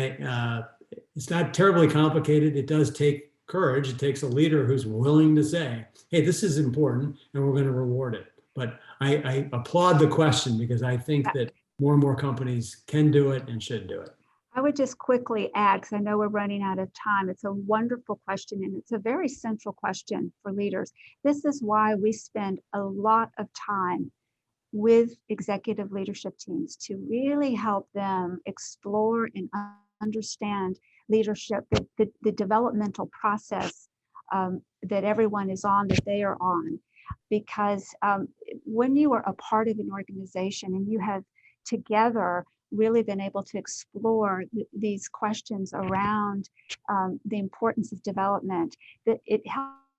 [SPEAKER 2] it's not terribly complicated. It does take courage. It takes a leader who's willing to say, hey, this is important, and we're going to reward it. But I applaud the question, because I think that more and more companies can do it and should do it.
[SPEAKER 3] I would just quickly add, because I know we're running out of time. It's a wonderful question, and it's a very central question for leaders. This is why we spend a lot of time with executive leadership teams to really help them explore and understand leadership, the developmental process that everyone is on, that they are on. Because when you are a part of an organization and you have together really been able to explore these questions around the importance of development, that it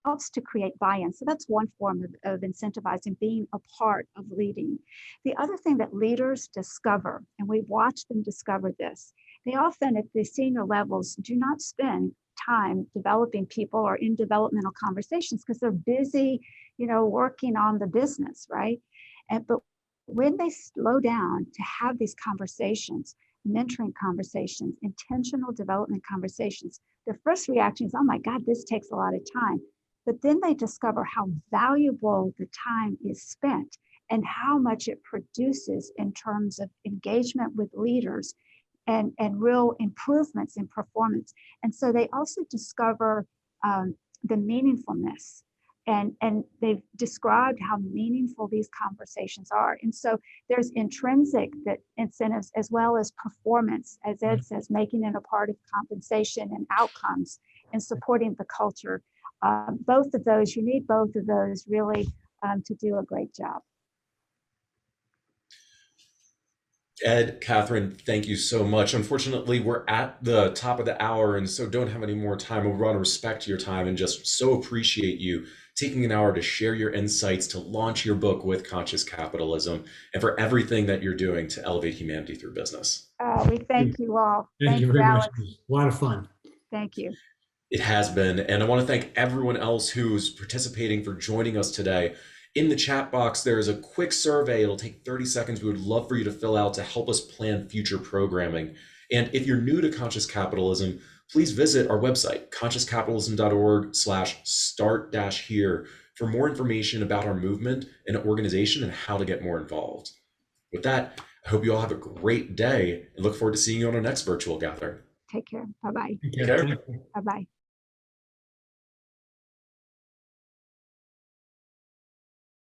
[SPEAKER 3] helps to create buy-in. So that's one form of incentivizing, being a part of leading. The other thing that leaders discover, and we've watched them discover this, they often at the senior levels do not spend time developing people or in developmental conversations because they're busy, working on the business, right? But when they slow down to have these conversations, mentoring conversations, intentional development conversations, their first reaction is, oh my God, this takes a lot of time. But then they discover how valuable the time is spent and how much it produces in terms of engagement with leaders and real improvements in performance. And so they also discover the meaningfulness. And they've described how meaningful these conversations are. And so there's intrinsic incentives as well as performance, as Ed says, making it a part of compensation and outcomes and supporting the culture. Both of those, you need both of those really to do a great job.
[SPEAKER 1] Ed, Catherine, thank you so much. Unfortunately, we're at the top of the hour and so don't have any more time. We want to respect your time and just so appreciate you taking an hour to share your insights, to launch your book with Conscious Capitalism, and for everything that you're doing to elevate humanity through business.
[SPEAKER 3] We thank you all.
[SPEAKER 2] Thank you
[SPEAKER 3] You,
[SPEAKER 2] very much.
[SPEAKER 3] Alex.
[SPEAKER 2] It was a lot of fun.
[SPEAKER 3] Thank you.
[SPEAKER 1] It has been. And I want to thank everyone else who's participating for joining us today. In the chat box, there is a quick survey. It'll take 30 seconds. We would love for you to fill out to help us plan future programming. And if you're new to Conscious Capitalism, please visit our website, consciouscapitalism.org/start-here for more information about our movement and organization and how to get more involved. With that, I hope you all have a great day and look forward to seeing you on our next virtual gathering.
[SPEAKER 3] Take care. Bye-bye.
[SPEAKER 2] Take care.
[SPEAKER 1] Take care.
[SPEAKER 3] Bye-bye.